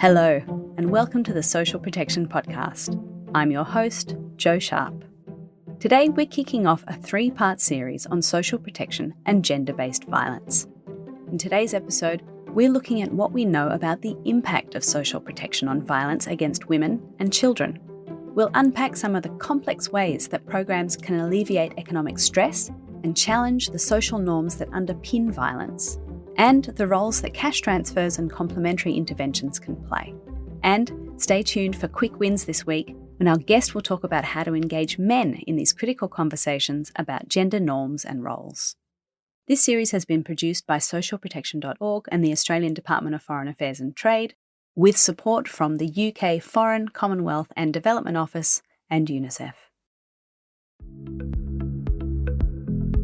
Hello, and welcome to the Social Protection Podcast. I'm your host, Jo Sharp. Today we're kicking off a 3-part series on social protection and gender-based violence. In today's episode, we're looking at what we know about the impact of social protection on violence against women and children. We'll unpack some of the complex ways that programs can alleviate economic stress and challenge the social norms that underpin violence, and the roles that cash transfers and complementary interventions can play. And stay tuned for quick wins this week when our guest will talk about how to engage men in these critical conversations about gender norms and roles. This series has been produced by socialprotection.org and the Australian Department of Foreign Affairs and Trade, with support from the UK Foreign, Commonwealth and Development Office and UNICEF.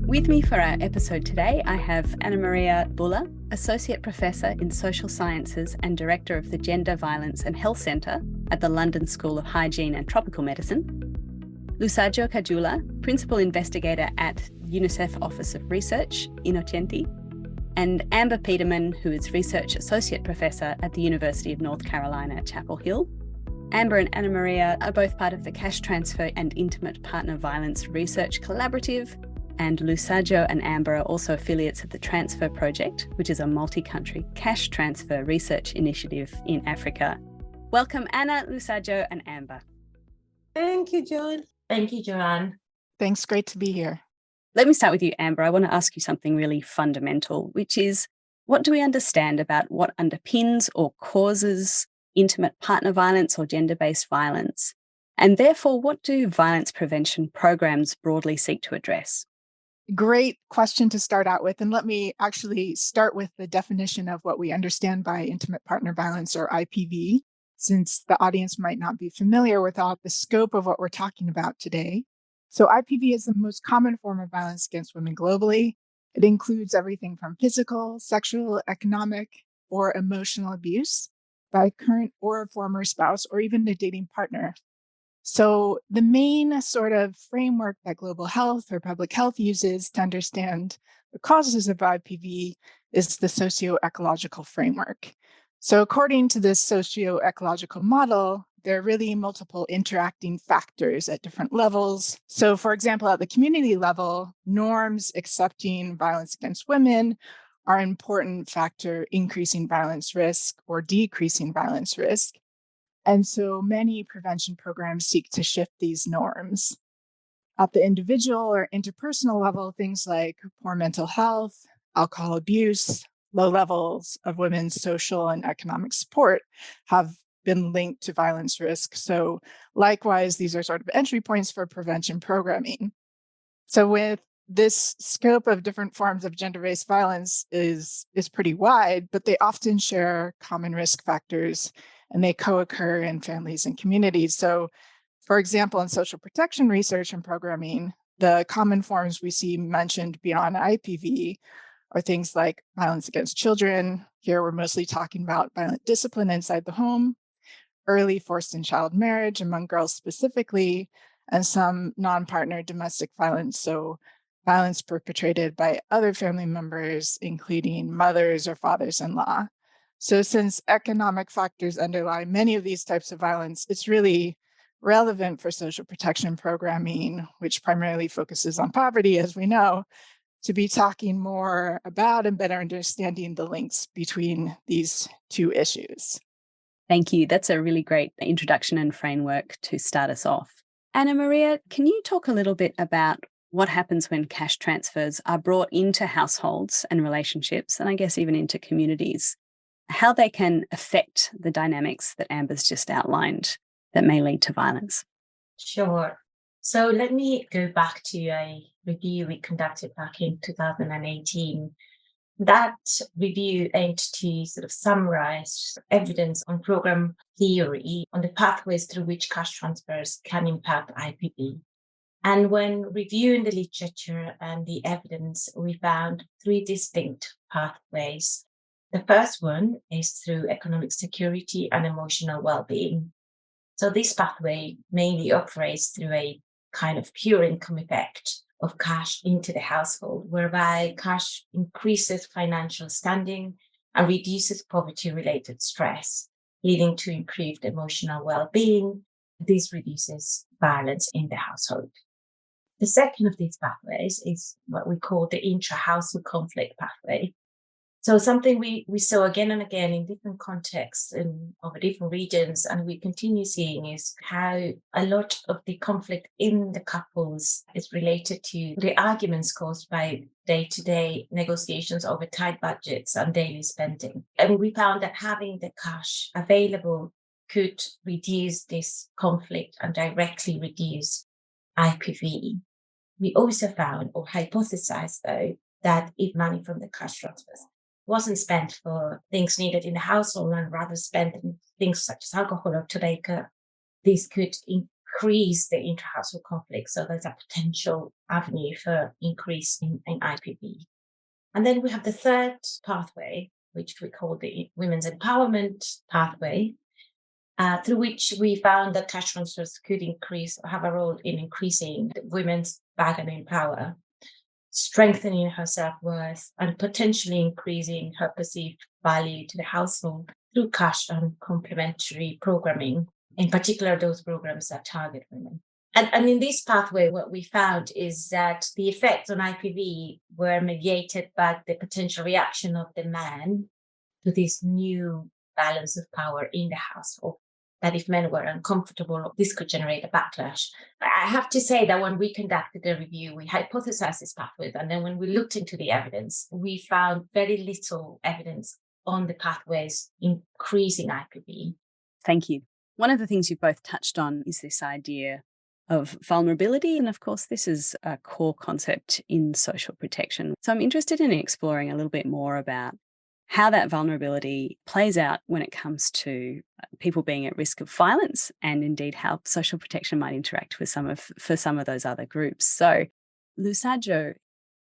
With me for our episode today, I have Anna Maria Buller, Associate Professor in Social Sciences and Director of the Gender Violence and Health Centre at the London School of Hygiene and Tropical Medicine, Lusaggio Kajula, Principal Investigator at UNICEF Office of Research, Innocenti, and Amber Peterman, who is Research Associate Professor at the University of North Carolina at Chapel Hill. Amber and Anna Maria are both part of the Cash Transfer and Intimate Partner Violence Research Collaborative, and Lusaggio and Amber are also affiliates of the Transfer Project, which is a multi-country cash transfer research initiative in Africa. Welcome, Anna, Lusaggio, and Amber. Thank you, Joan. Thank you, Joanne. Thanks, great to be here. Let me start with you, Amber. I want to ask you something really fundamental, which is, what do we understand about what underpins or causes intimate partner violence or gender-based violence? And therefore, what do violence prevention programs broadly seek to address? Great question to start out with. And let me actually start with the definition of what we understand by intimate partner violence, or IPV, since the audience might not be familiar with all the scope of what we're talking about today. So IPV is the most common form of violence against women globally. It includes everything from physical, sexual, economic, or emotional abuse by a current or former spouse, or even a dating partner. So the main sort of framework that global health or public health uses to understand the causes of IPV is the socio-ecological framework. So according to this socio-ecological model, there are really multiple interacting factors at different levels. So for example, at the community level, norms accepting violence against women are an important factor increasing violence risk or decreasing violence risk. And so many prevention programs seek to shift these norms. At the individual or interpersonal level, things like poor mental health, alcohol abuse, low levels of women's social and economic support have been linked to violence risk. So likewise, these are sort of entry points for prevention programming. So with this scope of different forms of gender-based violence is pretty wide, but they often share common risk factors and they co-occur in families and communities. So for example, in social protection research and programming, the common forms we see mentioned beyond IPV are things like violence against children. Here we're mostly talking about violent discipline inside the home, early forced and child marriage among girls specifically, and some non-partner domestic violence. So violence perpetrated by other family members, including mothers or fathers-in-law. So since economic factors underlie many of these types of violence, it's really relevant for social protection programming, which primarily focuses on poverty, as we know, to be talking more about and better understanding the links between these two issues. Thank you. That's a really great introduction and framework to start us off. Anna Maria, can you talk a little bit about what happens when cash transfers are brought into households and relationships, and I guess even into communities, how they can affect the dynamics that Amber's just outlined that may lead to violence? Sure. So let me go back to a review we conducted back in 2018. That review aimed to sort of summarize evidence on program theory on the pathways through which cash transfers can impact IPV. And when reviewing the literature and the evidence, we found 3 distinct pathways. The first one is through economic security and emotional well-being. So this pathway mainly operates through a kind of pure income effect of cash into the household, whereby cash increases financial standing and reduces poverty-related stress. leading to improved emotional well-being. This reduces violence in the household. The second of these pathways is what we call the intra-household conflict pathway. So something we saw again and again in different contexts and over different regions, and we continue seeing, is how a lot of the conflict in the couples is related to the arguments caused by day-to-day negotiations over tight budgets and daily spending. And we found that having the cash available could reduce this conflict and directly reduce IPV. We also found or hypothesized, though, that if money from the cash transfers wasn't spent for things needed in the household and rather spent in things such as alcohol or tobacco, this could increase the intra-household conflict. So there's a potential avenue for increase in IPV. And then we have the third pathway, which we call the women's empowerment pathway, through which we found that cash transfers could increase or have a role in increasing women's bargaining power, strengthening her self-worth, and potentially increasing her perceived value to the household through cash and complementary programming, in particular those programs that target women. And in this pathway, what we found is that the effects on IPV were mediated by the potential reaction of the man to this new balance of power in the household, that if men were uncomfortable, this could generate a backlash. I have to say that when we conducted the review, we hypothesized this pathway. And then when we looked into the evidence, we found very little evidence on the pathways increasing IPV. Thank you. One of the things you've both touched on is this idea of vulnerability. And of course, this is a core concept in social protection. So I'm interested in exploring a little bit more about how that vulnerability plays out when it comes to people being at risk of violence, and indeed how social protection might interact with some of those other groups. So, Lusajo,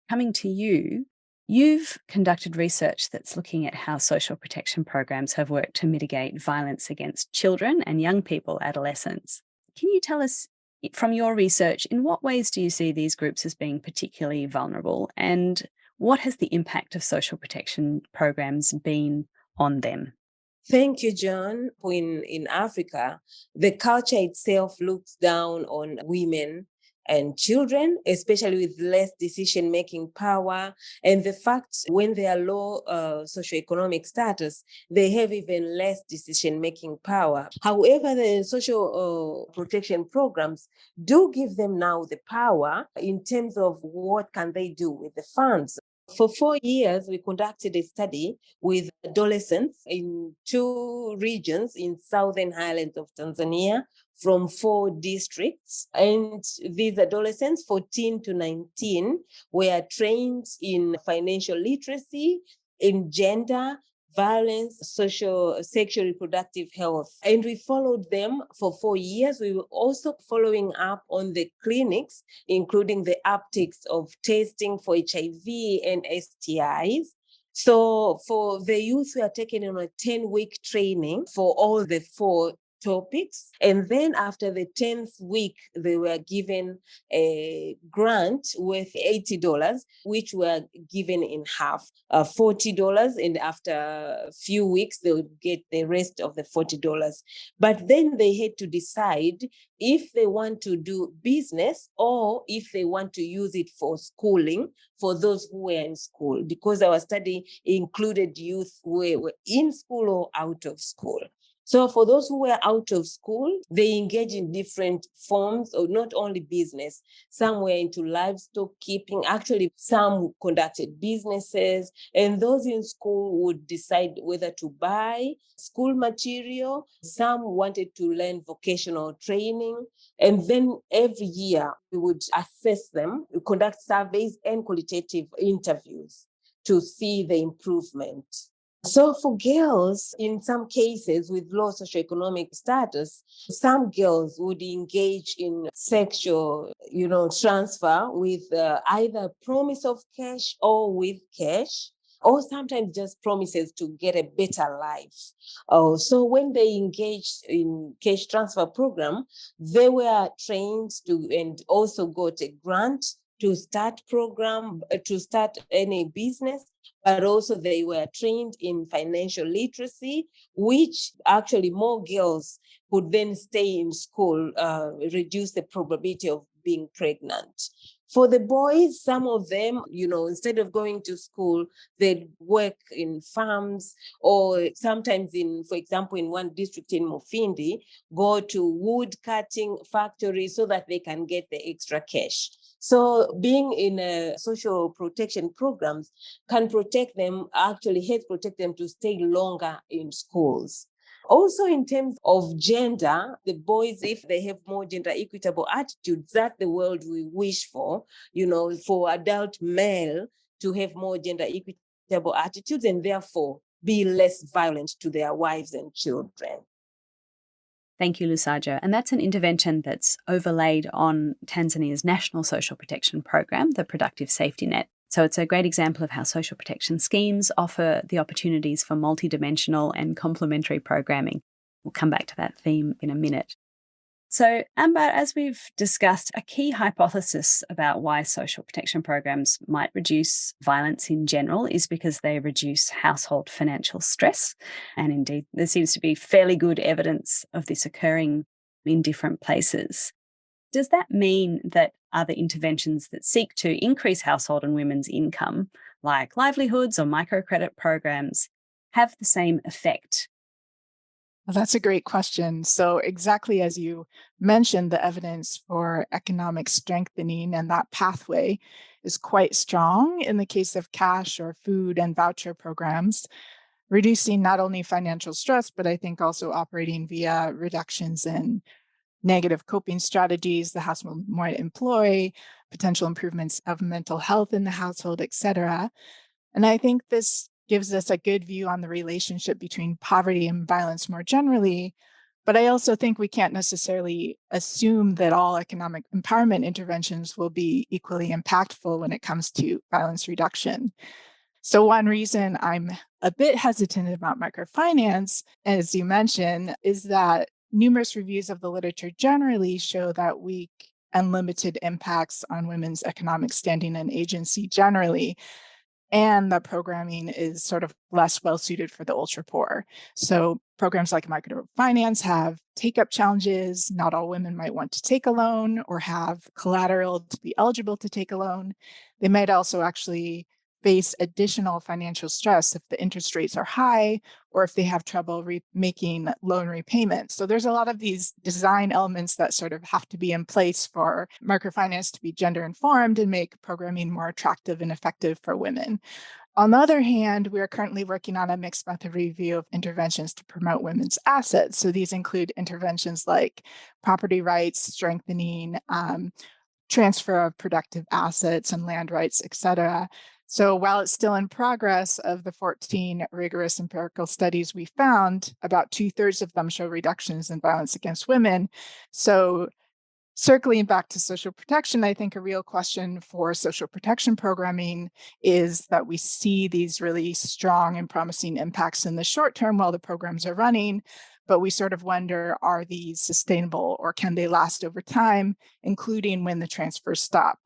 coming to you, you've conducted research that's looking at how social protection programs have worked to mitigate violence against children and young people, adolescents. Can you tell us, from your research, in what ways do you see these groups as being particularly vulnerable, and what has the impact of social protection programs been on them? Thank you, John. In Africa, the culture itself looks down on women and children, especially with less decision-making power. And the fact when they are low socioeconomic status, they have even less decision-making power. However, the social protection programs do give them now the power in terms of what can they do with the funds. For 4 years, we conducted a study with adolescents in 2 regions in Southern Highlands of Tanzania from 4 districts. And these adolescents, 14 to 19, were trained in financial literacy, in gender, violence, sexual reproductive health. And we followed them for 4 years. We were also following up on the clinics, including the uptakes of testing for HIV and STIs. So for the youth, we are taken on a 10-week training for all the 4 topics. And then after the 10th week, they were given a grant worth $80, which were given in half, $40. And after a few weeks, they would get the rest of the $40. But then they had to decide if they want to do business or if they want to use it for schooling for those who were in school, because our study included youth who were in school or out of school. So for those who were out of school, they engage in different forms of not only business. Some were into livestock keeping. Actually, some conducted businesses. And those in school would decide whether to buy school material. Some wanted to learn vocational training. And then every year, we would assess them, conduct surveys and qualitative interviews to see the improvement. So for girls, in some cases with low socioeconomic status, some girls would engage in sexual, transfer with either promise of cash or with cash, or sometimes just promises to get a better life. So when they engaged in cash transfer program, they were trained to and also got a grant to start any business, but also they were trained in financial literacy, which actually more girls could then stay in school, reduce the probability of being pregnant. For the boys, some of them, instead of going to school, they'd work in farms, or sometimes for example, in one district in Mufindi, go to wood cutting factories so that they can get the extra cash. So being in social protection programs can protect them, actually help protect them to stay longer in schools. Also, in terms of gender, the boys, if they have more gender equitable attitudes, that's the world we wish for, for adult male to have more gender equitable attitudes and therefore be less violent to their wives and children. Thank you, Lusajo. And that's an intervention that's overlaid on Tanzania's National Social Protection Program, the Productive Safety Net. So it's a great example of how social protection schemes offer the opportunities for multidimensional and complementary programming. We'll come back to that theme in a minute. So, Amber, as we've discussed, a key hypothesis about why social protection programs might reduce violence in general is because they reduce household financial stress. And indeed, there seems to be fairly good evidence of this occurring in different places. Does that mean that other interventions that seek to increase household and women's income, like livelihoods or microcredit programs, have the same effect? Well, that's a great question. So exactly as you mentioned, the evidence for economic strengthening and that pathway is quite strong in the case of cash or food and voucher programs, reducing not only financial stress, but I think also operating via reductions in negative coping strategies the household might employ, potential improvements of mental health in the household, etc. And I think this gives us a good view on the relationship between poverty and violence more generally. But I also think we can't necessarily assume that all economic empowerment interventions will be equally impactful when it comes to violence reduction. So one reason I'm a bit hesitant about microfinance, as you mentioned, is that numerous reviews of the literature generally show that weak and limited impacts on women's economic standing and agency generally, and the programming is sort of less well suited for the ultra poor. So programs like microfinance have take-up challenges. Not all women might want to take a loan or have collateral to be eligible to take a loan. They might also actually face additional financial stress if the interest rates are high or if they have trouble making loan repayments. So there's a lot of these design elements that sort of have to be in place for microfinance to be gender informed and make programming more attractive and effective for women. On the other hand, we are currently working on a mixed method review of interventions to promote women's assets. So these include interventions like property rights, strengthening, transfer of productive assets and land rights, et cetera. So while it's still in progress, of the 14 rigorous empirical studies we found, about 2/3 of them show reductions in violence against women. So circling back to social protection, I think a real question for social protection programming is that we see these really strong and promising impacts in the short term while the programs are running, but we sort of wonder, are these sustainable or can they last over time, including when the transfers stop?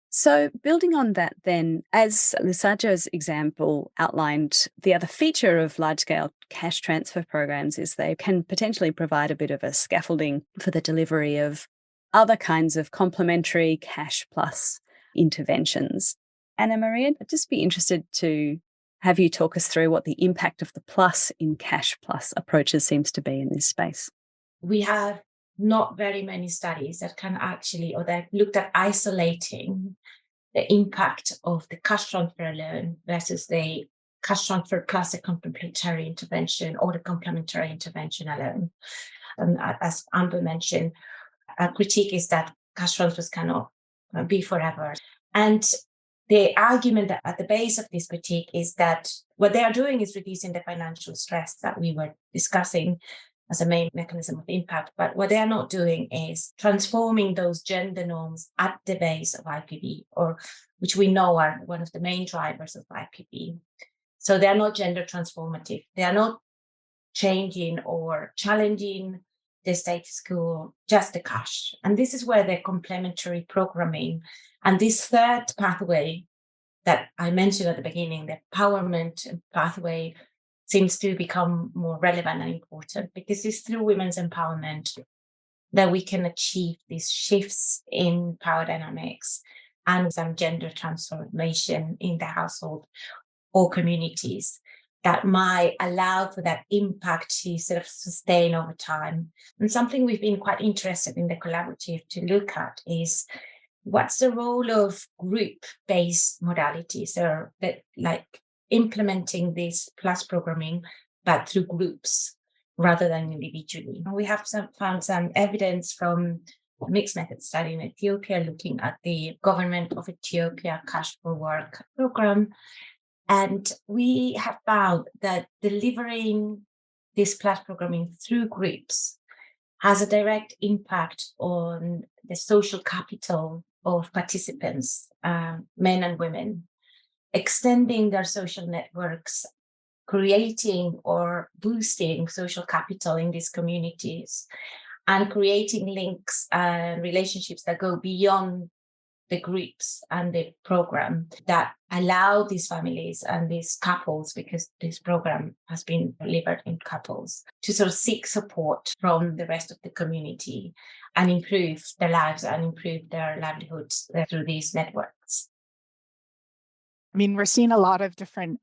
So building on that then, as Lusajo's example outlined, the other feature of large-scale cash transfer programs is they can potentially provide a bit of a scaffolding for the delivery of other kinds of complementary cash plus interventions. Anna Maria, I'd just be interested to have you talk us through what the impact of the plus in cash plus approaches seems to be in this space. We have not very many studies that can actually, or that looked at isolating the impact of the cash transfer alone versus the cash transfer plus a complementary intervention or the complementary intervention alone. As Amber mentioned, our critique is that cash transfers cannot be forever. And the argument at the base of this critique is that what they are doing is reducing the financial stress that we were discussing as a main mechanism of impact. But what they are not doing is transforming those gender norms at the base of IPV, or which we know are one of the main drivers of IPV. So they are not gender transformative. They are not changing or challenging the status quo, just the cash. And this is where the complementary programming and this third pathway that I mentioned at the beginning, the empowerment pathway, seems to become more relevant and important, because it's through women's empowerment that we can achieve these shifts in power dynamics and some gender transformation in the household or communities that might allow for that impact to sort of sustain over time. And something we've been quite interested in the collaborative to look at is what's the role of group-based modalities, or that, like implementing this plus programming, but through groups rather than individually. We have found some evidence from a mixed method study in Ethiopia looking at the government of Ethiopia Cash for Work program. And we have found that delivering this plus programming through groups has a direct impact on the social capital of participants, men and women, extending their social networks, creating or boosting social capital in these communities, and creating links and relationships that go beyond the groups and the program, that allow these families and these couples, because this program has been delivered in couples, to sort of seek support from the rest of the community and improve their lives and improve their livelihoods through these networks. I mean, we're seeing a lot of different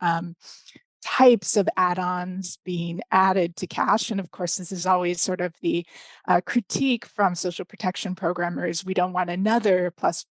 types of add-ons being added to cash. And of course, this is always sort of the critique from social protection programmers. We don't want another plus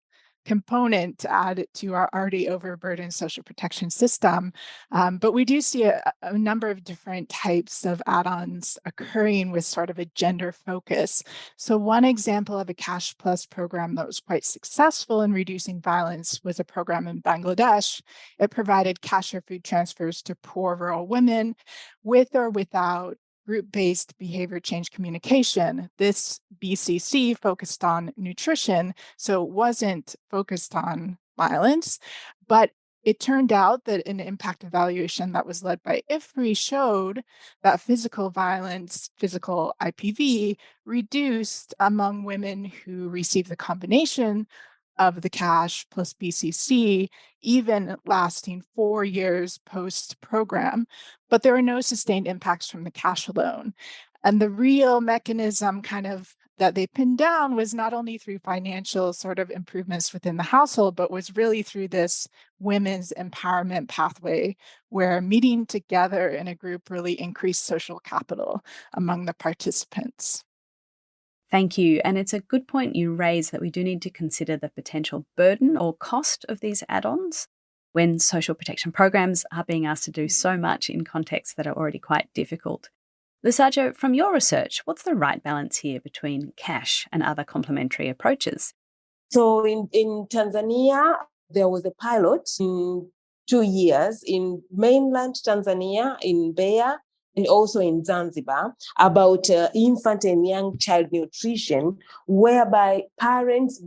component to add to our already overburdened social protection system. But we do see a number of different types of add-ons occurring with sort of a gender focus. So one example of a cash plus program that was quite successful in reducing violence was a program in Bangladesh. It provided cash or food transfers to poor rural women with or without group-based behavior change communication. This BCC focused on nutrition, so it wasn't focused on violence, but it turned out that an impact evaluation that was led by IFRI showed that physical violence, physical IPV, reduced among women who received the combination of the cash plus BCC, even lasting 4 years post-program. But there were no sustained impacts from the cash alone. And the real mechanism kind of that they pinned down was not only through financial sort of improvements within the household, but was really through this women's empowerment pathway, where meeting together in a group really increased social capital among the participants. Thank you. And it's a good point you raise that we do need to consider the potential burden or cost of these add-ons when social protection programs are being asked to do so much in contexts that are already quite difficult. Lusajo, from your research, what's the right balance here between cash and other complementary approaches? So in Tanzania, there was a pilot in 2 years in mainland Tanzania, in Mbeya, and also in Zanzibar, about infant and young child nutrition, whereby parents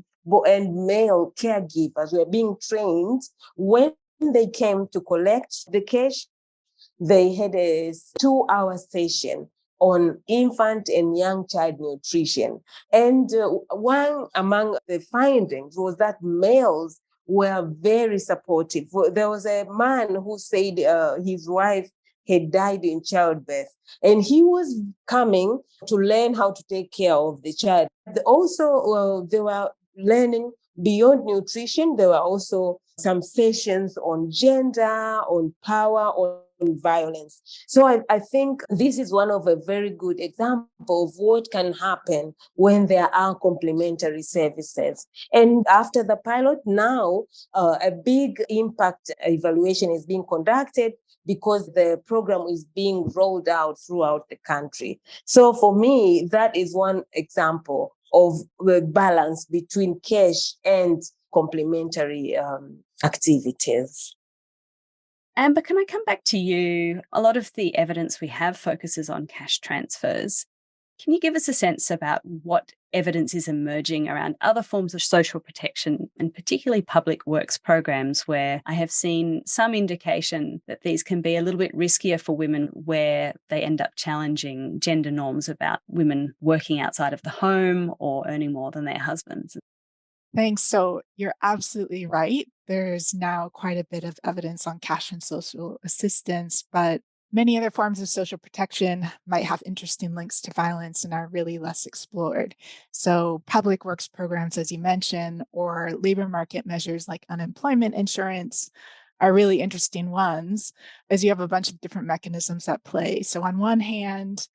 and male caregivers were being trained. When they came to collect the cash, they had a 2-hour session on infant and young child nutrition. And one among the findings was that males were very supportive. There was a man who said his wife had died in childbirth, and he was coming to learn how to take care of the child. Also, they were learning beyond nutrition. There were also some sessions on gender, on power, on violence. So I think this is one of a very good example of what can happen when there are complementary services. And after the pilot, now a big impact evaluation is being conducted, because the program is being rolled out throughout the country. So for me, that is one example of the balance between cash and complementary activities. Amber, can I come back to you? A lot of the evidence we have focuses on cash transfers. Can you give us a sense about what evidence is emerging around other forms of social protection, and particularly public works programs, where I have seen some indication that these can be a little bit riskier for women, where they end up challenging gender norms about women working outside of the home or earning more than their husbands. Thanks. So you're absolutely right. There's now quite a bit of evidence on cash and social assistance, but many other forms of social protection might have interesting links to violence and are really less explored. So, public works programs, as you mentioned, or labor market measures like unemployment insurance are really interesting ones, as you have a bunch of different mechanisms at play. So, on one hand,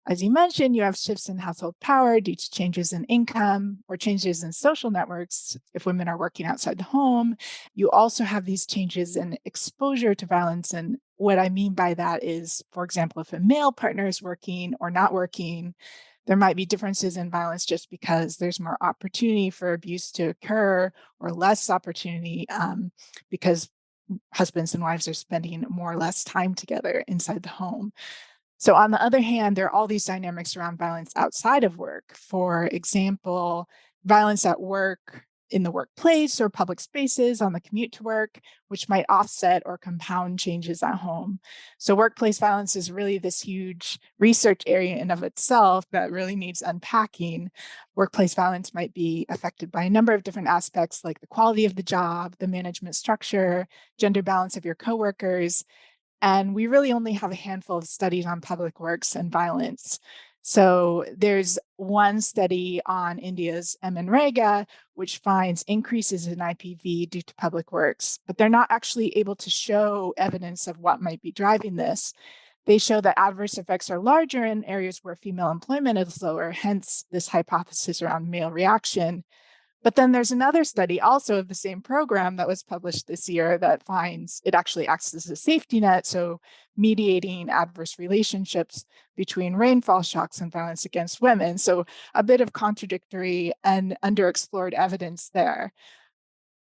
as you mentioned, you have shifts in household power due to changes in income or changes in social networks if women are working outside the home. You also have these changes in exposure to violence. And what I mean by that is, for example, if a male partner is working or not working, there might be differences in violence just because there's more opportunity for abuse to occur or less opportunity because husbands and wives are spending more or less time together inside the home. So, on the other hand, there are all these dynamics around violence outside of work. For example, violence at work in the workplace or public spaces on the commute to work, which might offset or compound changes at home. So, workplace violence is really this huge research area in of itself that really needs unpacking. Workplace violence might be affected by a number of different aspects, like the quality of the job, the management structure, gender balance of your coworkers. And we really only have a handful of studies on public works and violence. So there's one study on India's MNREGA, which finds increases in IPV due to public works, but they're not actually able to show evidence of what might be driving this. They show that adverse effects are larger in areas where female employment is lower, hence this hypothesis around male reaction. But then there's another study also of the same program that was published this year that finds it actually acts as a safety net, so mediating adverse relationships between rainfall shocks and violence against women. So a bit of contradictory and underexplored evidence there.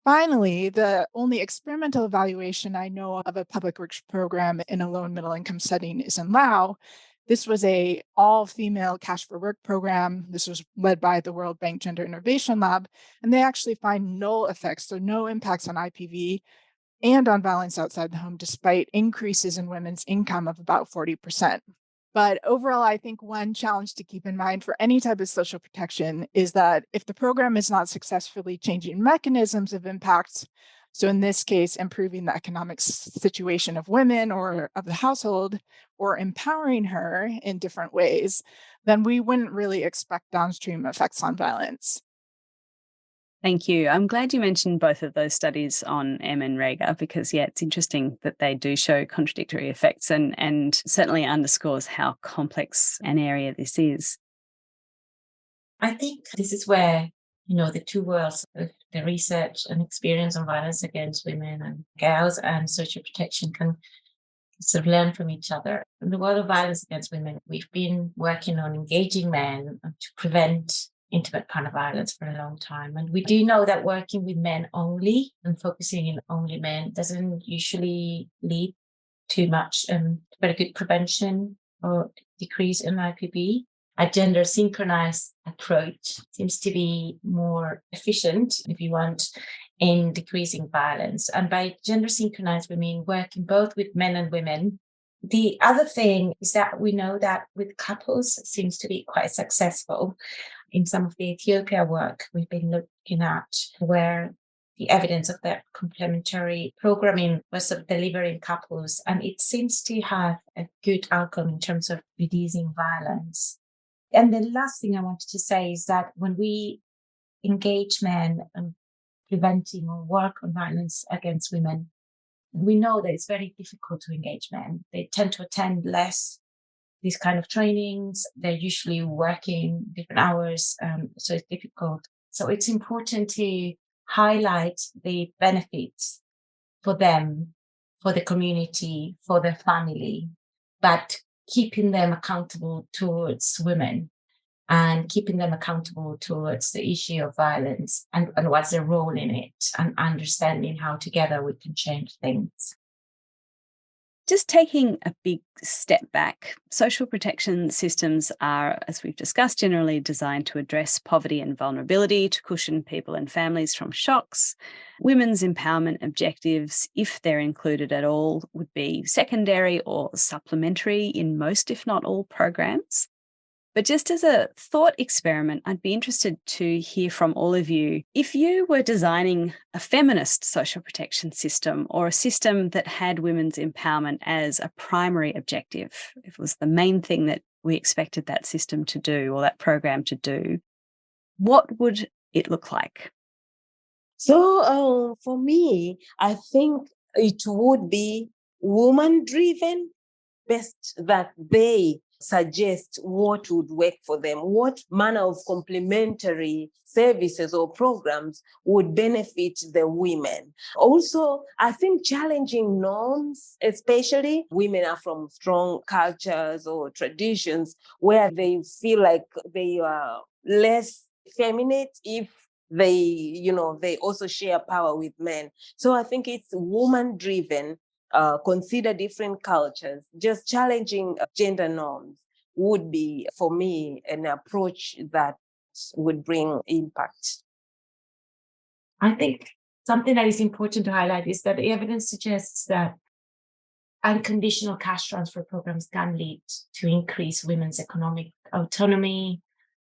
Finally, the only experimental evaluation I know of a public works program in a low and middle income setting is in Laos. This was a all-female cash for work program. This was led by the World Bank Gender Innovation Lab, and they actually find null effects, so no impacts on IPV and on violence outside the home, despite increases in women's income of about 40%. But overall, I think one challenge to keep in mind for any type of social protection is that if the program is not successfully changing mechanisms of impact, so in this case, improving the economic situation of women or of the household, or empowering her in different ways, then we wouldn't really expect downstream effects on violence. Thank you. I'm glad you mentioned both of those studies on M and Rega, because, it's interesting that they do show contradictory effects and certainly underscores how complex an area this is. I think this is where, the two worlds of the research and experience on violence against women and girls and social protection can sort of learn from each other. In the world of violence against women, we've been working on engaging men to prevent intimate partner violence for a long time. And we do know that working with men only and focusing on only men doesn't usually lead to much very good prevention or decrease in IPV. A gender synchronized approach seems to be more efficient, if you want, in decreasing violence. And by gender synchronized, we mean working both with men and women. The other thing is that we know that with couples, it seems to be quite successful. In some of the Ethiopia work we've been looking at, where the evidence of that complementary programming was sort of delivering couples, and it seems to have a good outcome in terms of reducing violence. And the last thing I wanted to say is that when we engage men in preventing or work on violence against women, we know that it's very difficult to engage men. They tend to attend less these kind of trainings. They're usually working different hours, so it's difficult. So it's important to highlight the benefits for them, for the community, for their family, but keeping them accountable towards women and keeping them accountable towards the issue of violence and what's their role in it, and understanding how together we can change things. Just taking a big step back, social protection systems are, as we've discussed, generally designed to address poverty and vulnerability, to cushion people and families from shocks. Women's empowerment objectives, if they're included at all, would be secondary or supplementary in most, if not all, programs. But just as a thought experiment, I'd be interested to hear from all of you. If you were designing a feminist social protection system, or a system that had women's empowerment as a primary objective, if it was the main thing that we expected that system to do or that program to do, what would it look like? So for me, I think it would be woman-driven, best that they suggest what would work for them, what manner of complementary services or programs would benefit the women. Also, I think challenging norms, especially women are from strong cultures or traditions where they feel like they are less feminine if they also share power with men. So I think it's woman-driven. Consider different cultures, just challenging gender norms would be, for me, an approach that would bring impact. I think something that is important to highlight is that the evidence suggests that unconditional cash transfer programs can lead to increase women's economic autonomy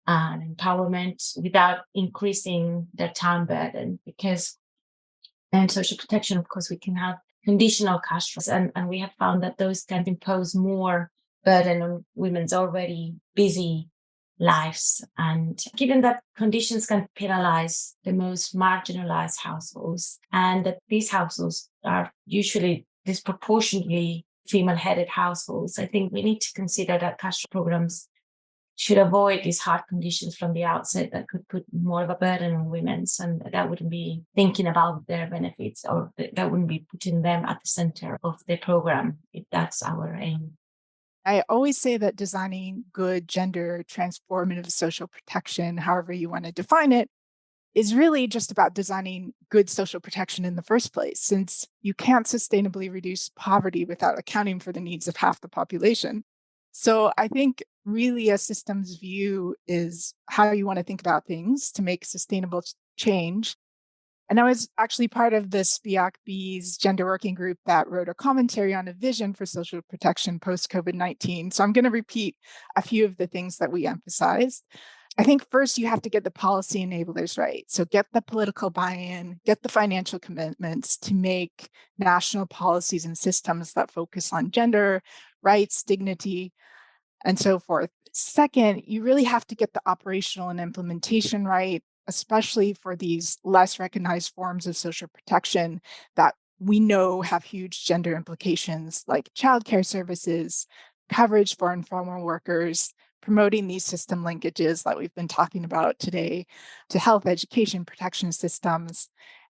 and empowerment without increasing their time burden. Because in social protection, of course, we can have conditional cash transfers, and we have found that those can impose more burden on women's already busy lives. And given that conditions can penalize the most marginalized households, and that these households are usually disproportionately female-headed households, I think we need to consider that cash programs should avoid these hard conditions from the outset that could put more of a burden on women, and that wouldn't be thinking about their benefits, or that wouldn't be putting them at the center of the program, if that's our aim. I always say that designing good gender transformative social protection, however you want to define it, is really just about designing good social protection in the first place, since you can't sustainably reduce poverty without accounting for the needs of half the population. So I think really a systems view is how you want to think about things to make sustainable change. And I was actually part of the SPIAC-B's gender working group that wrote a commentary on a vision for social protection post-COVID-19. So I'm going to repeat a few of the things that we emphasized. I think first you have to get the policy enablers right. So get the political buy-in, get the financial commitments to make national policies and systems that focus on gender, rights, dignity, and so forth. Second, you really have to get the operational and implementation right, especially for these less recognized forms of social protection that we know have huge gender implications, like childcare services, coverage for informal workers, promoting these system linkages that we've been talking about today to health, education, protection systems.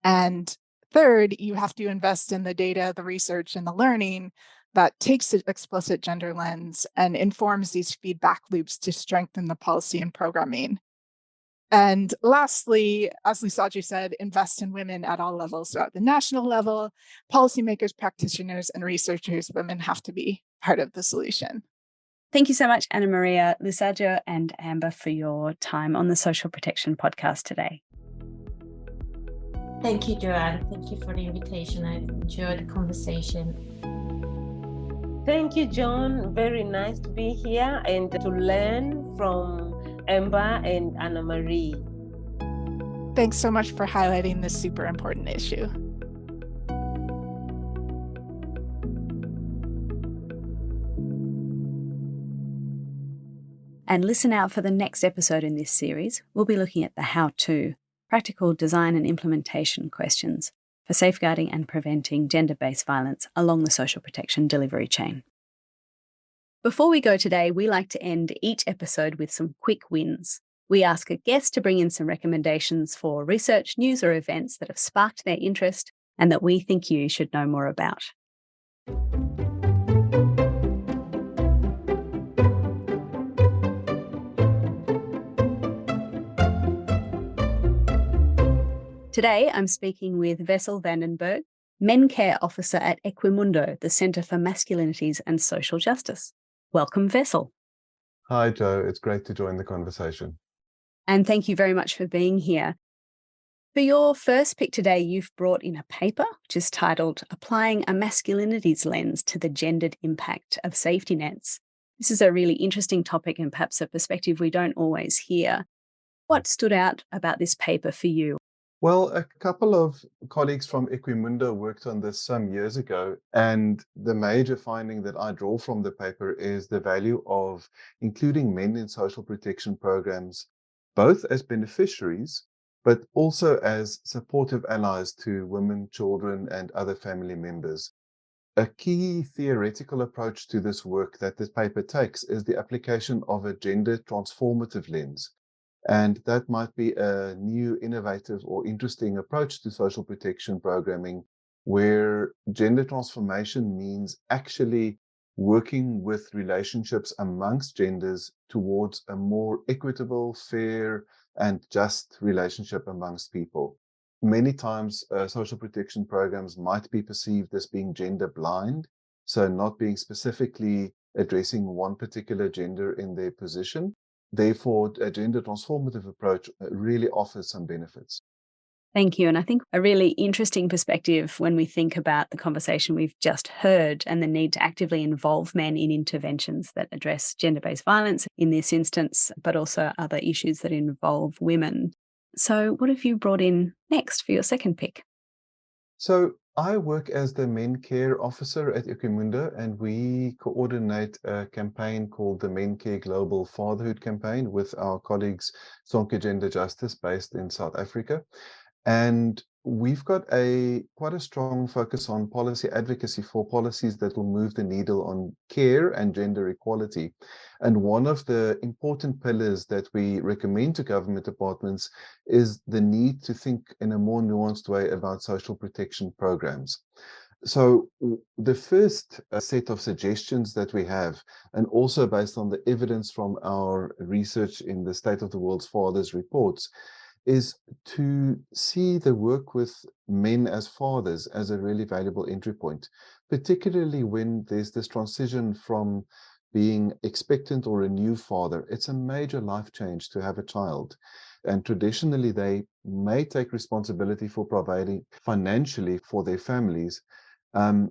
And third, you have to invest in the data, the research, and the learning that takes an explicit gender lens and informs these feedback loops to strengthen the policy and programming. And lastly, as Lusajo said, invest in women at all levels. So at the national level, policymakers, practitioners, and researchers, women have to be part of the solution. Thank you so much, Anna Maria, Lusajo, and Amber, for your time on the Social Protection Podcast today. Thank you, Joanne. Thank you for the invitation. I enjoyed the conversation. Thank you, John. Very nice to be here and to learn from Amber and Anna Marie. Thanks so much for highlighting this super important issue. And listen out for the next episode in this series. We'll be looking at the how-to, practical design and implementation questions for safeguarding and preventing gender-based violence along the social protection delivery chain. Before we go today, we like to end each episode with some quick wins. We ask a guest to bring in some recommendations for research, news, or events that have sparked their interest and that we think you should know more about. Today, I'm speaking with Wessel Vandenberg, Men Care Officer at Equimundo, the Centre for Masculinities and Social Justice. Welcome, Vessel. Hi, Joe. It's great to join the conversation. And thank you very much for being here. For your first pick today, you've brought in a paper which is titled Applying a Masculinities Lens to the Gendered Impact of Safety Nets. This is a really interesting topic and perhaps a perspective we don't always hear. What stood out about this paper for you? Well, a couple of colleagues from Equimundo worked on this some years ago, and the major finding that I draw from the paper is the value of including men in social protection programs, both as beneficiaries, but also as supportive allies to women, children, and other family members. A key theoretical approach to this work that this paper takes is the application of a gender transformative lens. And that might be a new, innovative, or interesting approach to social protection programming, where gender transformation means actually working with relationships amongst genders towards a more equitable, fair, and just relationship amongst people. Many times, social protection programs might be perceived as being gender blind, so not being specifically addressing one particular gender in their position. Therefore, a gender transformative approach really offers some benefits. Thank you. And I think a really interesting perspective when we think about the conversation we've just heard and the need to actively involve men in interventions that address gender-based violence in this instance, but also other issues that involve women. So what have you brought in next for your second pick? So I work as the Men Care Officer at Equimundo, and we coordinate a campaign called the Men Care Global Fatherhood Campaign with our colleagues Sonke Gender Justice based in South Africa. And we've got quite a strong focus on policy advocacy for policies that will move the needle on care and gender equality. And one of the important pillars that we recommend to government departments is the need to think in a more nuanced way about social protection programs. So the first set of suggestions that we have, and also based on the evidence from our research in the State of the World's Fathers reports, is to see the work with men as fathers as a really valuable entry point, particularly when there's this transition from being expectant or a new father. It's a major life change to have a child. And traditionally, they may take responsibility for providing financially for their families. And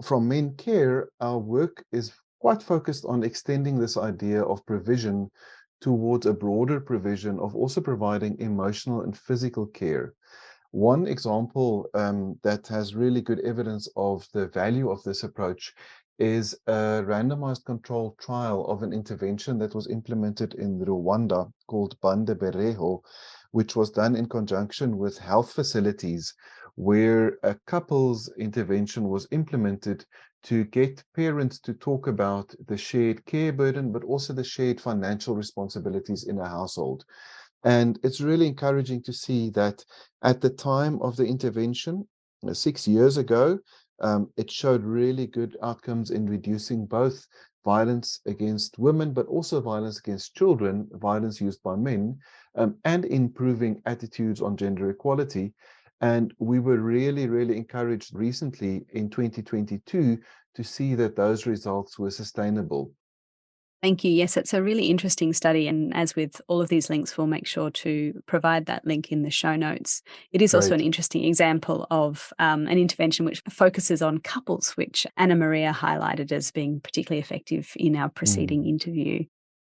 from Men Care, our work is quite focused on extending this idea of provision towards a broader provision of also providing emotional and physical care. One example that has really good evidence of the value of this approach is a randomized controlled trial of an intervention that was implemented in Rwanda called Bande Bereho, which was done in conjunction with health facilities, where a couple's intervention was implemented to get parents to talk about the shared care burden, but also the shared financial responsibilities in a household. And it's really encouraging to see that at the time of the intervention, 6 years ago, it showed really good outcomes in reducing both violence against women, but also violence against children, violence used by men, and improving attitudes on gender equality. And we were really, really encouraged recently in 2022 to see that those results were sustainable. Thank you. Yes, it's a really interesting study. And as with all of these links, we'll make sure to provide that link in the show notes. It is also an interesting example of an intervention which focuses on couples, which Anna Maria highlighted as being particularly effective in our preceding interview.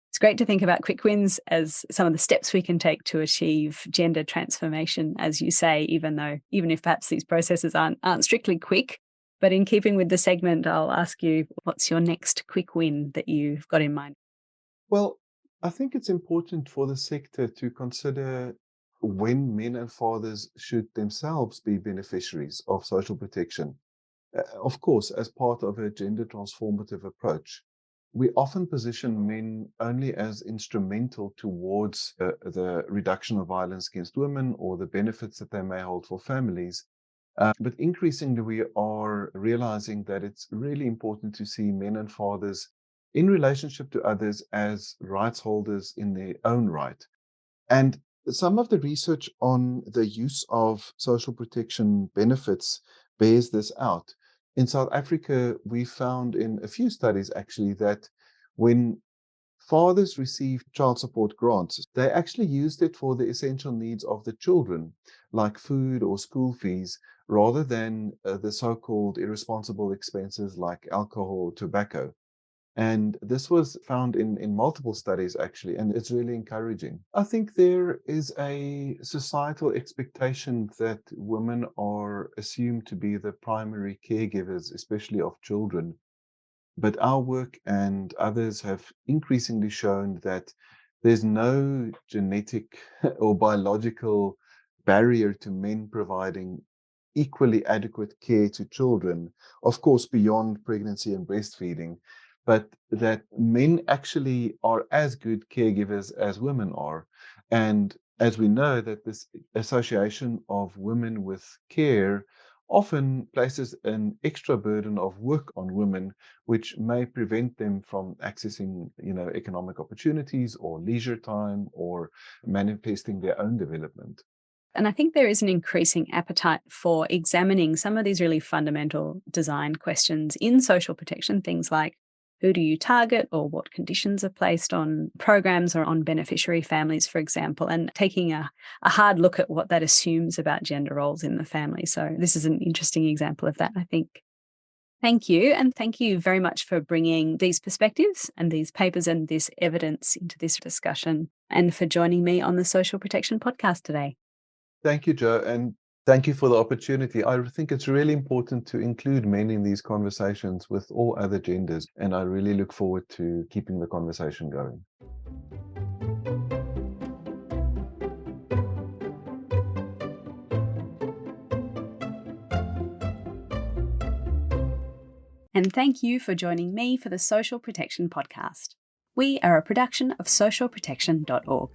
It's great to think about quick wins as some of the steps we can take to achieve gender transformation, as you say, even if perhaps these processes aren't strictly quick. But in keeping with the segment, I'll ask you, what's your next quick win that you've got in mind? Well, I think it's important for the sector to consider when men and fathers should themselves be beneficiaries of social protection. Of course, as part of a gender transformative approach, we often position men only as instrumental towards the reduction of violence against women or the benefits that they may hold for families. But increasingly, we are realizing that it's really important to see men and fathers in relationship to others as rights holders in their own right. And some of the research on the use of social protection benefits bears this out. In South Africa, we found in a few studies actually that when fathers received child support grants, they actually used it for the essential needs of the children, like food or school fees, rather than the so-called irresponsible expenses like alcohol or tobacco. And this was found in multiple studies, actually, and it's really encouraging. I think there is a societal expectation that women are assumed to be the primary caregivers, especially of children. But our work and others have increasingly shown that there's no genetic or biological barrier to men providing equally adequate care to children, of course, beyond pregnancy and breastfeeding, but that men actually are as good caregivers as women are. And as we know, that this association of women with care often places an extra burden of work on women, which may prevent them from accessing, economic opportunities or leisure time or manifesting their own development. And I think there is an increasing appetite for examining some of these really fundamental design questions in social protection, things like who do you target or what conditions are placed on programs or on beneficiary families, for example, and taking a hard look at what that assumes about gender roles in the family. So this is an interesting example of that, I think. Thank you. And thank you very much for bringing these perspectives and these papers and this evidence into this discussion, and for joining me on the Social Protection Podcast today. Thank you, Joe, and thank you for the opportunity. I think it's really important to include men in these conversations with all other genders, and I really look forward to keeping the conversation going. And thank you for joining me for the Social Protection Podcast. We are a production of socialprotection.org.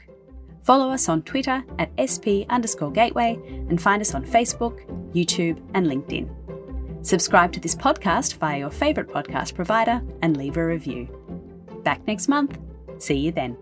Follow us on Twitter at SP_gateway and find us on Facebook, YouTube, and LinkedIn. Subscribe to this podcast via your favourite podcast provider and leave a review. Back next month. See you then.